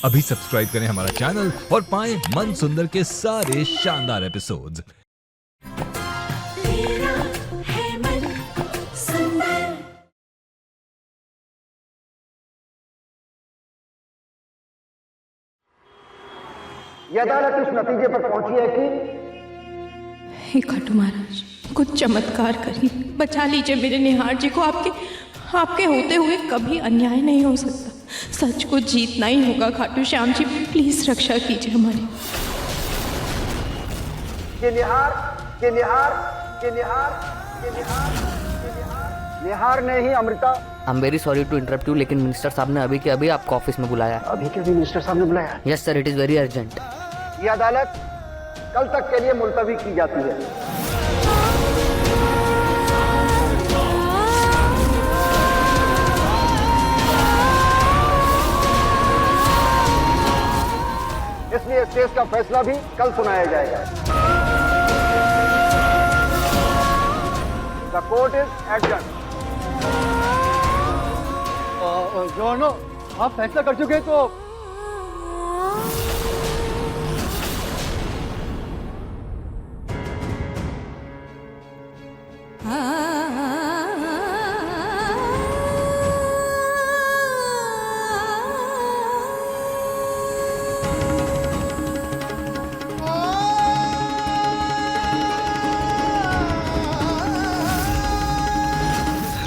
अभी सब्सक्राइब करें हमारा चैनल और पाएं मन सुंदर के सारे शानदार एपिसोड्स। ये अदालत इस नतीजे पर पहुंची है कि हे खाटू महाराज, कुछ चमत्कार करिए, बचा लीजिए मेरे निहार जी को। आपके होते हुए कभी अन्याय नहीं हो सकता। सच को जीतना ही होगा खाटू श्याम जी, प्लीज रक्षा कीजिए हमारी। निहार ने ही Amrita. I am very sorry to interrupt you, लेकिन मिनिस्टर साहब ने अभी के अभी आपको ऑफिस में बुलाया। अभी के भी मिनिस्टर साहब ने बुलाया? Yes sir, it is very urgent. ये अदालत कल तक के लिए मुलतवी की जाती है। इसलिए इस केस का फैसला भी कल सुनाया जाएगा। The court is adjourn. जो आप फैसला कर चुके तो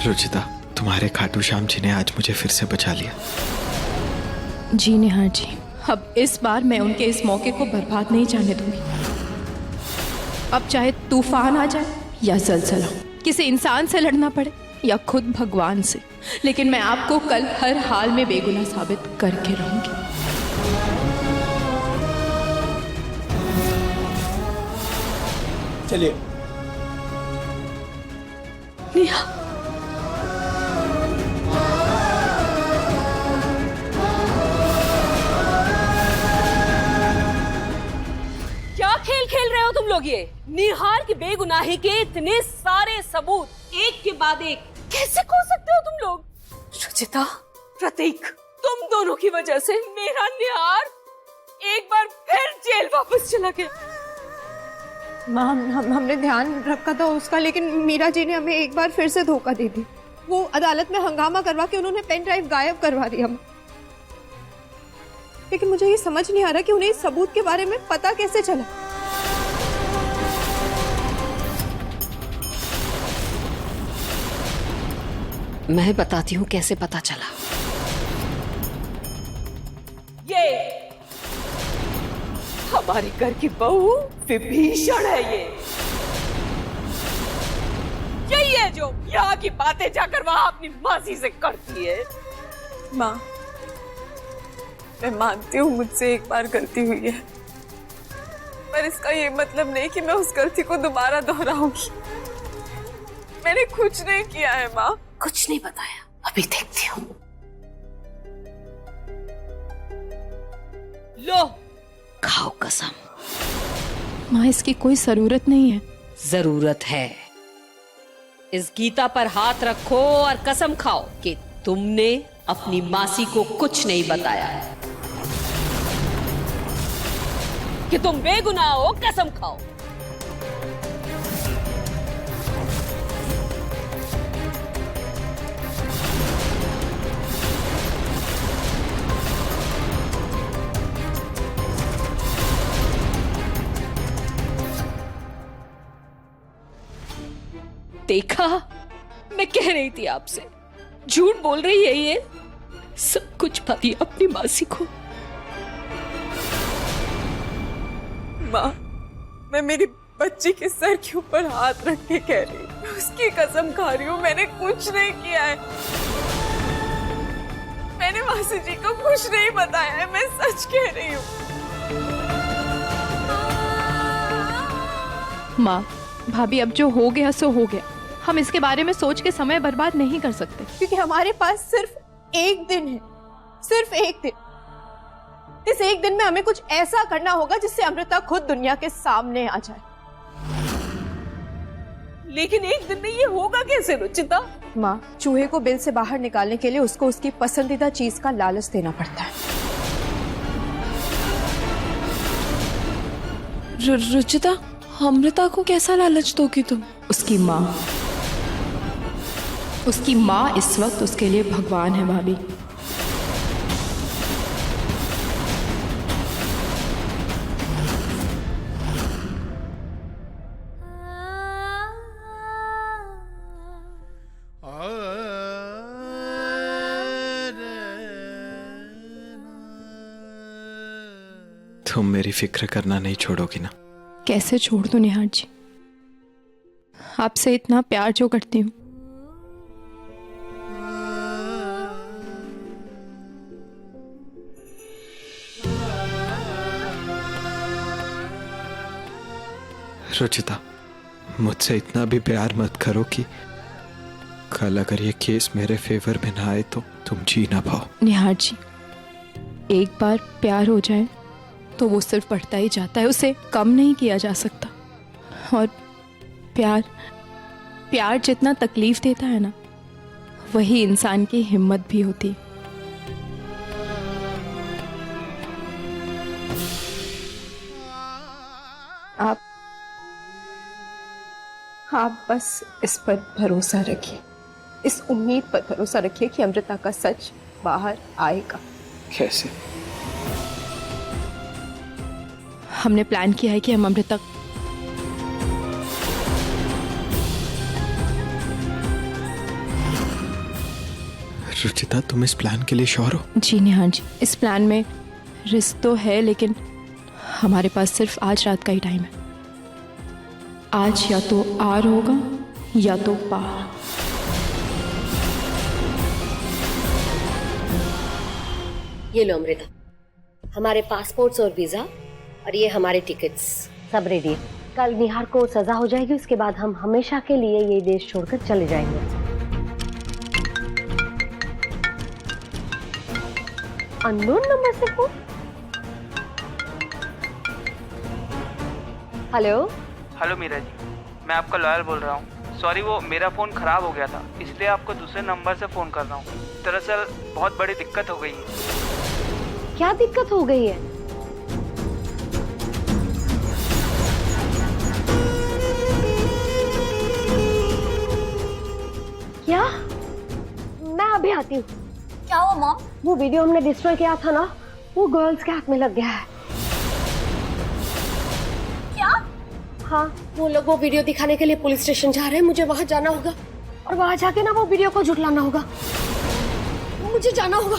रुचिता, तुम्हारे खाटू श्याम जी ने आज मुझे फिर से बचा लिया। जी निहार जी, अब इस बार मैं उनके इस मौके को बर्बाद नहीं जाने दूंगी। अब चाहे तूफान आ जाए या ज़लज़ला, किसी इंसान से लड़ना पड़े या खुद भगवान से, लेकिन मैं आपको कल हर हाल में बेगुनाह साबित करके रहूंगी। चलिए। नेहा, क्या खेल खेल रहे हो तुम लोग? ये निहार की बेगुनाही के इतने सारे सबूत एक के बाद एक कैसे खो सकते हो तुम लोग? रुचिता, प्रतीक, तुम दोनों की वजह से मेरा निहार एक बार फिर जेल वापस चला गया। माँ, हमने ध्यान रखा था उसका, लेकिन मीरा जी ने हमें एक बार फिर से धोखा दे दी। वो अदालत में हंगामा करवा के उन्होंने पेन ड्राइव गायब करवा दिया। लेकिन मुझे ये समझ नहीं आ रहा कि उन्हें इस सबूत के बारे में पता कैसे चला। मैं बताती हूँ कैसे पता चला। ये हमारे घर की बहू विभीषण है। यही है जो यहाँ की बातें जाकर वहां अपनी मासी से करती है। माँ, मैं मानती हूँ मुझसे एक बार गलती हुई है, पर इसका ये मतलब नहीं कि मैं उस गलती को दोबारा दोहराऊंगी। मैंने कुछ नहीं किया है माँ। कुछ नहीं बताया, अभी देखती हूँ। लो, खाओ कसम। माँ, इसकी कोई जरूरत नहीं है। जरूरत है। इस गीता पर हाथ रखो और कसम खाओ कि तुमने अपनी मासी को कुछ नहीं बताया है, कि तुम बेगुनाह हो। कसम खाओ। देखा, मैं कह रही थी आपसे, झूठ बोल रही है ये। सब कुछ पता अपनी मासी को। माँ, मैं मेरी बच्ची के सर के ऊपर हाथ रख के कह रही हूँ, उसकी कसम खा रही हूँ, मैंने कुछ नहीं किया है। मैंने मासी जी को कुछ नहीं बताया है, मैं सच कह रही हूँ। माँ, भाभी, अब जो हो गया सो हो गया। हम इसके बारे में सोच के समय बर्बाद नहीं कर सकते, क्योंकि हमारे पास सिर्फ एक दिन है, सिर्फ एक दिन। इस एक दिन में हमें कुछ ऐसा करना होगा जिससे अमृता खुद दुनिया के सामने आ जाए। लेकिन एक दिन में ये होगा कैसे रुचिता? माँ, चूहे को बिल से बाहर निकालने के लिए उसको उसकी पसंदीदा चीज का लालच देना पड़ता है। रुचिता, अमृता को कैसा लालच दोगी तुम? उसकी माँ, उसकी माँ इस वक्त उसके लिए भगवान है भाभी। तुम मेरी फिक्र करना नहीं छोड़ोगी ना? कैसे छोड़ दूं निहार जी, आपसे इतना प्यार जो करती हूँ। रुचिता, मुझसे इतना भी प्यार मत करो कि कल अगर ये केस मेरे फेवर में ना आए तो तुम जी ना पाओ। निहार जी, एक बार प्यार हो जाए तो वो सिर्फ बढ़ता ही जाता है, उसे कम नहीं किया जा सकता। और प्यार, प्यार जितना तकलीफ देता है ना, वही इंसान की हिम्मत भी होती है। आप बस इस पर भरोसा रखिए, इस उम्मीद पर भरोसा रखिए कि अमृता का सच बाहर आएगा। कैसे? हमने प्लान किया है कि हम अमृता, रुचिता, तुम इस प्लान के लिए श्योर हो? जी निहार जी, इस प्लान में रिस्क तो है, लेकिन हमारे पास सिर्फ आज रात का ही टाइम है। आज या तो आर होगा या तो पार। ये लो अमृता, हमारे पासपोर्ट्स और वीजा, और ये हमारे टिकट्स सब रेडी है। कल निहार को सजा हो जाएगी, उसके बाद हम हमेशा के लिए ये देश छोड़कर चले जाएंगे। अननोन नंबर से phone. Hello hello Meera ji, मैं आपका लॉयर बोल रहा हूँ। सॉरी, वो मेरा फ़ोन ख़राब हो गया था, इसलिए आपको दूसरे नंबर से फ़ोन कर रहा हूँ। दरअसल बहुत बड़ी दिक्कत हो गई है। क्या दिक्कत हो गई है? क्या? मैं अभी आती हूँ। क्या हुआ मॉम? वो वीडियो हमने डिस्ट्रॉय किया था ना, वो गर्ल्स के हाथ में लग गया है। क्या? हाँ, वो लोग वो वीडियो दिखाने के लिए पुलिस स्टेशन जा रहे हैं। मुझे वहां जाना होगा और वहां जाके ना वो वीडियो को झुठलाना होगा। मुझे जाना होगा।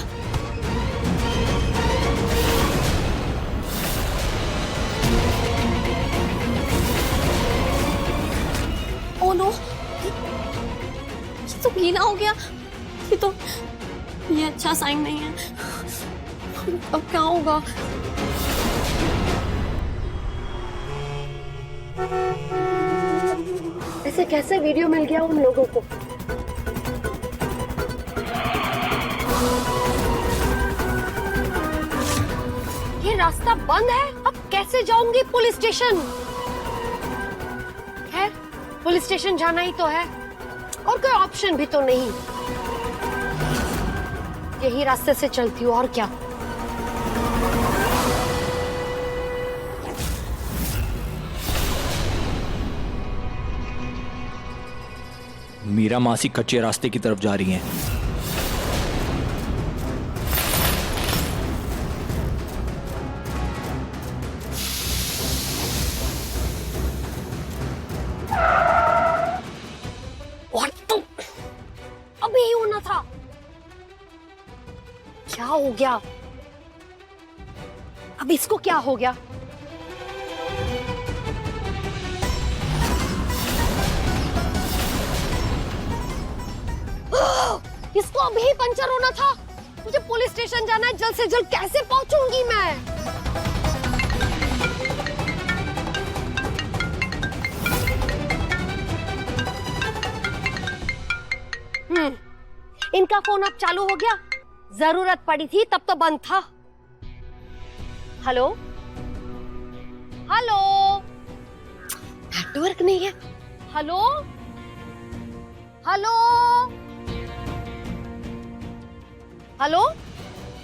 ओह नो, ये तो गीला हो गया। ये अच्छा साइन नहीं है। अब क्या होगा? ऐसे कैसे वीडियो मिल गया उन लोगों को? ये रास्ता बंद है, अब कैसे जाऊंगी पुलिस स्टेशन? खैर, पुलिस स्टेशन जाना ही तो है, और कोई ऑप्शन भी तो नहीं। यही रास्ते से चलती हूँ, और क्या। मीरा मासी कच्चे रास्ते की तरफ जा रही हैं। और तो अभी ही होना था। क्या हो गया? अब इसको क्या हो गया? इसको अभी ही पंचर होना था। मुझे पुलिस स्टेशन जाना है, जल्द से जल्द कैसे पहुंचूंगी मैं? इनका फोन अब चालू हो गया। जरूरत पड़ी थी तब तो बंद था। हेलो हेलो, नेटवर्क नहीं है। हेलो हेलो हेलो,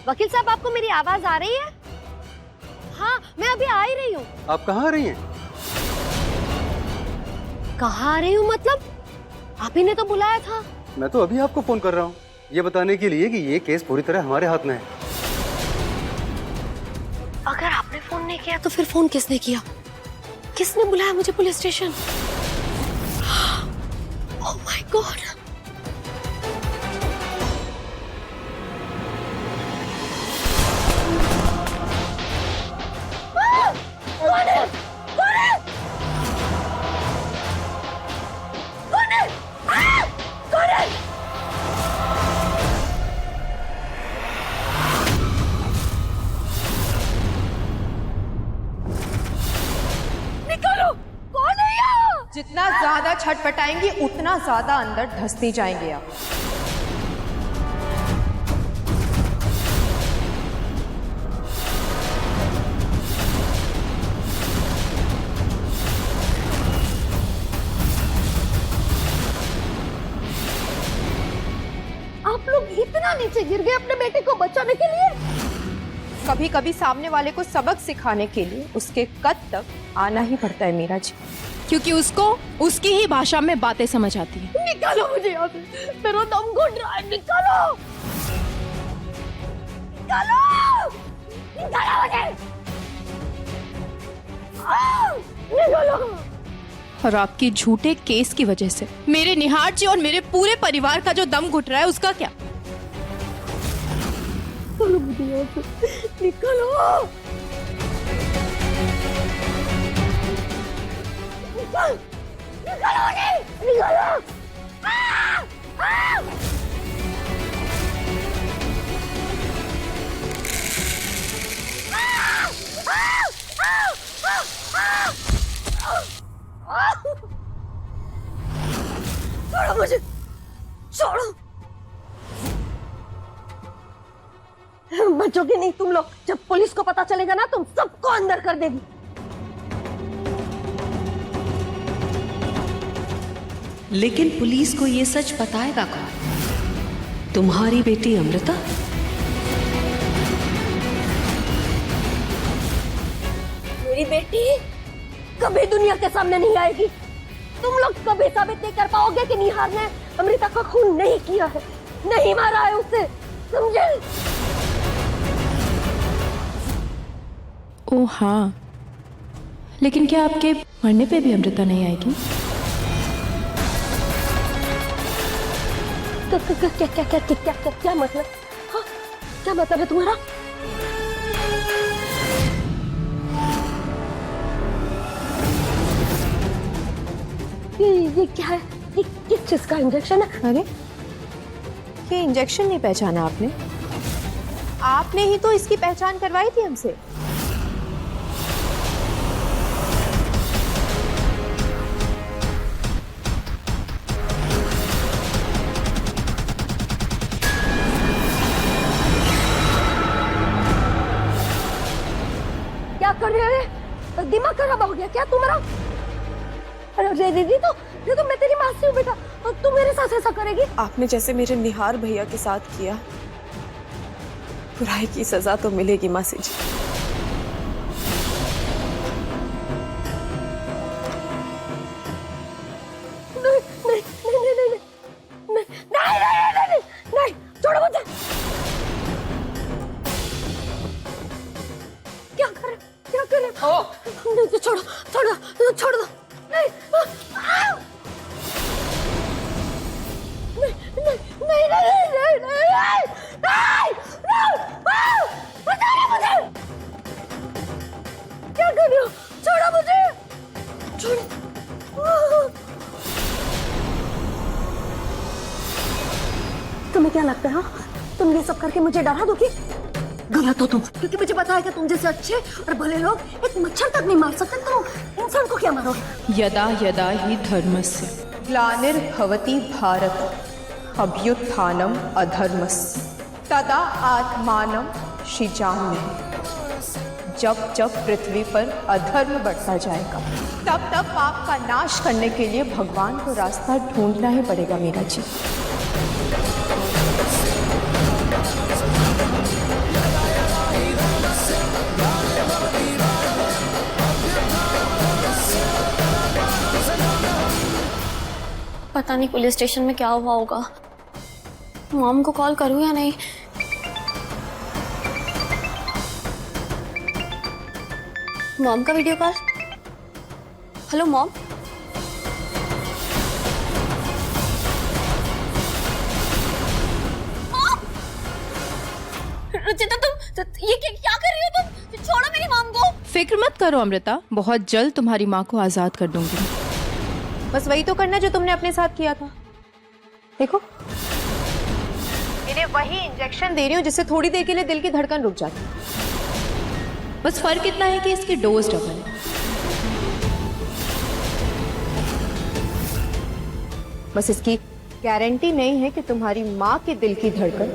वकील साहब, आपको मेरी आवाज आ रही है? हाँ मैं अभी आ ही रही हूँ। आप कहाँ आ रही हैं? कहाँ आ रही हूँ मतलब? आप ही ने तो बुलाया था। मैं तो अभी आपको फोन कर रहा हूँ, ये बताने के लिए कि ये केस पूरी तरह हमारे हाथ में है। अगर आपने फोन नहीं किया तो फिर फोन किसने किया? किसने बुलाया मुझे police station? Oh my God. जितना ज्यादा छटपटाएंगी उतना ज्यादा अंदर धंसती जाएंगे आप। आप लोग इतना नीचे गिर गए अपने बेटे को बचाने के लिए? कभी कभी सामने वाले को सबक सिखाने के लिए उसके कद तक आना ही पड़ता है मीरा जी, क्योंकि उसको उसकी ही भाषा में बातें समझ आती हैं। निकालो मुझे यहाँ से, मेरा दम घुट रहा है। निकालो निकालो निकालो मुझे। निकालो। और आपकी झूठे केस की वजह से मेरे निहार जी और मेरे पूरे परिवार का जो दम घुट रहा है उसका क्या? निकालो मुझे यहाँ से, निकालो। निकालो मुझे, निकालो। छोड़ो मुझे, छोड़ो। बचोगे नहीं तुम लोग। जब पुलिस को पता चलेगा ना तुम सबको अंदर कर देगी। लेकिन पुलिस को ये सच बताएगा कौन? तुम्हारी बेटी अमृता? मेरी बेटी कभी दुनिया के सामने नहीं आएगी। तुम लोग कभी साबित नहीं कर पाओगे कि निहार ने अमृता का खून नहीं किया है, नहीं मारा है उसे, समझे? ओ हाँ, लेकिन क्या आपके मरने पे भी अमृता नहीं आएगी? क्या मतलब? हाँ, क्या मतलब है तुम्हारा? ये क्या है? ये किस चीज का इंजेक्शन है? अरे ये इंजेक्शन नहीं पहचाना आपने? आपने ही तो इसकी पहचान करवाई थी हमसे। क्या कर रहे हैं? दिमाग खराब हो गया क्या तुम्हारा? अरे दीदी तो मैं तेरी माँ से हूँ बेटा, और तू मेरे साथ ऐसा करेगी? आपने जैसे मेरे निहार भैया के साथ किया, बुराई की सजा तो मिलेगी मासी जी। नहीं, छोड़ो मुझे। क्या कर रहे? नहीं तो छोड़ो दो। नहीं, क्या कर रहे हो? छोड़ो मुझे, छोड़ो। तुम्हें क्या लगता है तुम ये सब करके मुझे डरा दोगी? गलत हो तुम, क्योंकि मुझे पता है कि तुम जैसे अच्छे और भले लोग एक मच्छर तक नहीं मार सकते, तुम इंसान को क्या मारोगे? यदा यदा ही धर्मस्य ग्लानिर्भवति भारत अभ्युत्थानम अधर्मस्य तदा आत्मानं सृजाम्यहम्। जब जब पृथ्वी पर अधर्म बढ़ता जाएगा तब तब पाप का नाश करने के लिए भगवान को रास्ता ढूंढना ही पड़ेगा मीरा जी। धर्मस्य पता नहीं पुलिस स्टेशन में क्या हुआ होगा। मॉम को कॉल करूं या नहीं? मॉम का video call. Hello mom. Ruchita तुम ये क्या कर रही हो? तुम छोड़ो मेरी मॉम को। फिक्र मत करो अमृता, बहुत जल्द तुम्हारी माँ को आजाद कर दूंगी। बस वही तो करना जो तुमने अपने साथ किया था। देखो, इन्हें वही इंजेक्शन दे रही हूँ जिससे थोड़ी देर के लिए दिल की धड़कन रुक जाती है। बस फर्क इतना है कि इसकी डोज डबल है। बस इसकी गारंटी नहीं है कि तुम्हारी माँ के दिल की धड़कन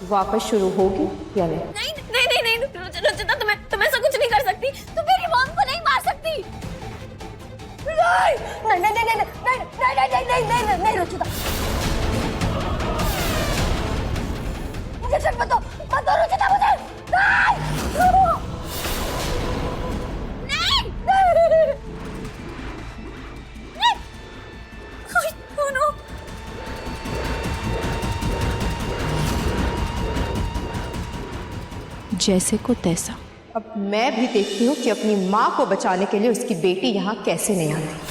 वापस शुरू होगी या नहीं। नहीं रुचिता, तुम ऐसा कुछ नहीं कर सकती। तुम मेरी मॉम को नहीं मार सकती। नहीं रुचिता, मुझे शक मत दो रुचिता, मुझे जैसे को तैसा। अब मैं भी देखती हूँ कि अपनी माँ को बचाने के लिए उसकी बेटी यहाँ कैसे नहीं आती।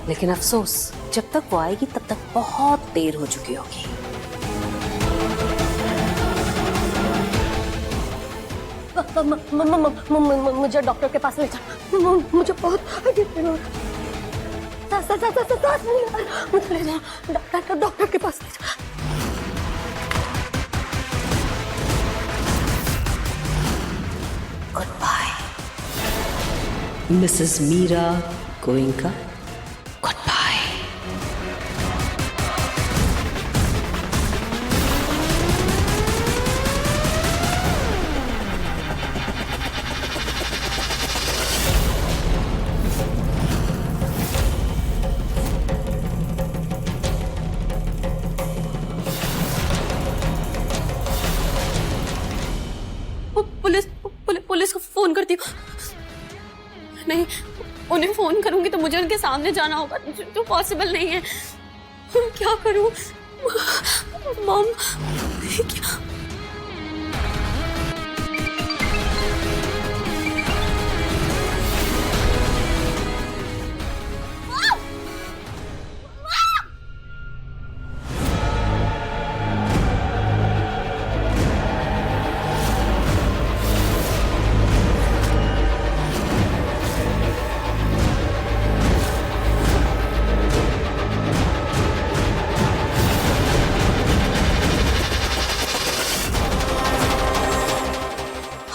लेकिन अफसोस, जब तक वो आएगी तब तक बहुत देर हो चुकी होगी। मुझे डॉक्टर के पास ले जा। मुझे बहुत मुझे ले जा डॉक्टर के पास ले जा। Goodbye Mrs Meera Goenka. Goodbye. Police को फोन करती हूँ। नहीं, उन्हें फोन करूंगी तो मुझे उनके सामने जाना होगा, जो पॉसिबल नहीं है। क्या करूं? मॉम क्या?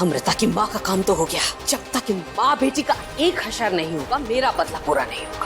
अमृता की माँ का काम तो हो गया। जब तक माँ बेटी का एक हशर नहीं होगा, मेरा बदला पूरा नहीं होगा।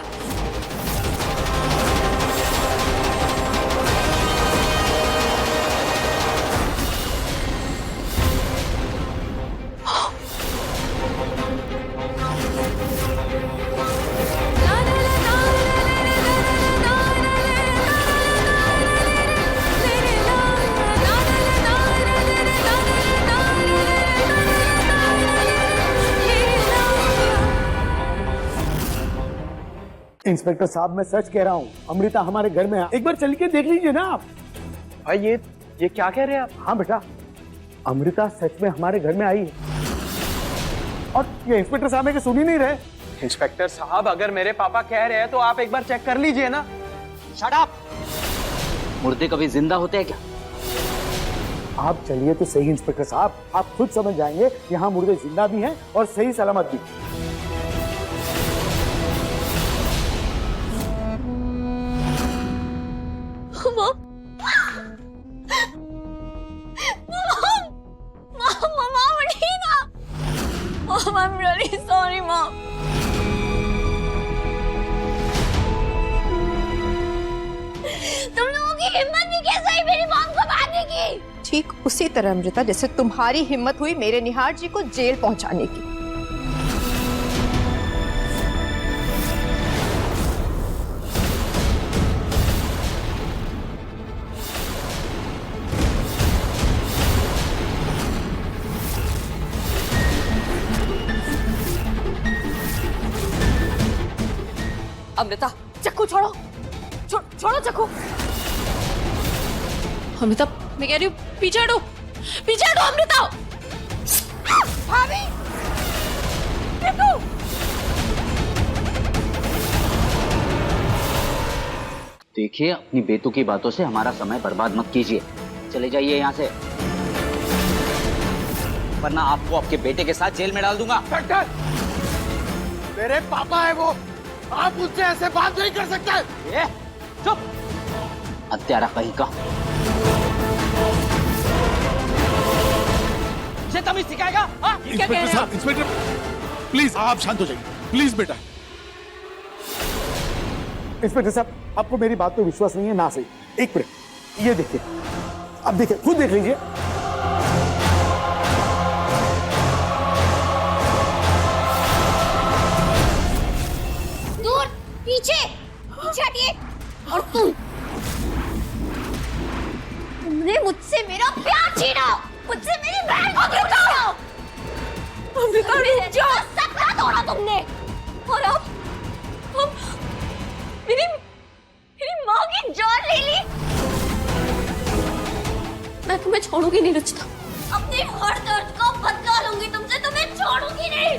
इंस्पेक्टर साहब, मैं सच कह रहा हूँ, अमृता हमारे घर में है। एक बार चल के देख लीजिए ना आप। भाई ये क्या कह रहे हैं आप? हाँ बेटा, अमृता सच में हमारे घर में आई है। और ये इंस्पेक्टर साहब है कि सुन ही नहीं रहे। इंस्पेक्टर साहब, अगर मेरे पापा कह रहे हैं तो आप एक बार चेक कर लीजिए ना। Shut up! मुर्दे कभी जिंदा होते हैं क्या? आप चलिए तो सही इंस्पेक्टर साहब, आप खुद समझ जाएंगे यहाँ मुर्दे जिंदा भी हैं और सही सलामत भी। I'm really sorry, Mom. तुम लोगों की हिम्मत भी कैसे हुई मेरी मॉम को मारने की? ठीक उसी तरह अमृता, जैसे तुम्हारी हिम्मत हुई मेरे निहार जी को जेल पहुंचाने की। अमृता, चक्कू छोड़ो। छोड़ो चक्कू। अमृता, मैं कह रही हूँ पीछे हटो, पीछे हटो अमृता। भाभी, देखो। देखिए, अपनी बेतुकी बातों से हमारा समय बर्बाद मत कीजिए। चले जाइए यहाँ से, वरना आपको आपके बेटे के साथ जेल में डाल दूंगा। मेरे पापा है वो, आप मुझसे ऐसे बात नहीं कर सकते। ये चुप, हत्यारा कहीं का। ये तमीज सिखाएगा? इंस्पेक्टर साहब, इंस्पेक्टर प्लीज आप शांत हो जाइए, प्लीज बेटा। इंस्पेक्टर साहब, आपको मेरी बात पे विश्वास नहीं है ना? सही, एक मिनट, ये देखिए, अब देखिए, खुद देख लीजिए। दूर, पीछे हटिए। और तुमने मुझसे मेरा प्यार छीना, मुझसे मेरी बहन को क्यों छीना? अमृता, रुक जाओ। सपना तोड़ा तुमने, और अब मेरी माँ की जान ले ली। मैं तुम्हें छोड़ूंगी नहीं रुचिता, अपने हर दर्द का बदला लूंगी तुमसे, तुम्हें छोड़ूंगी नहीं।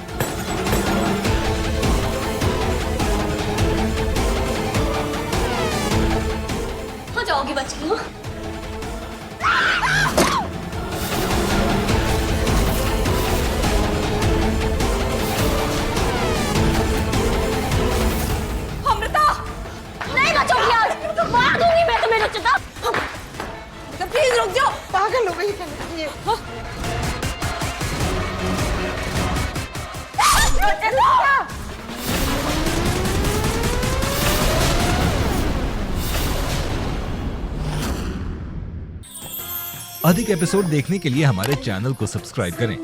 हो जाओगी बच के। अमृता, नहीं बचोगी आज, तो मार दूंगी मैं तुम्हें रुचिता। प्लीज रुक जाओ। पागल हो गई है। अधिक एपिसोड देखने के लिए हमारे चैनल को सब्सक्राइब करें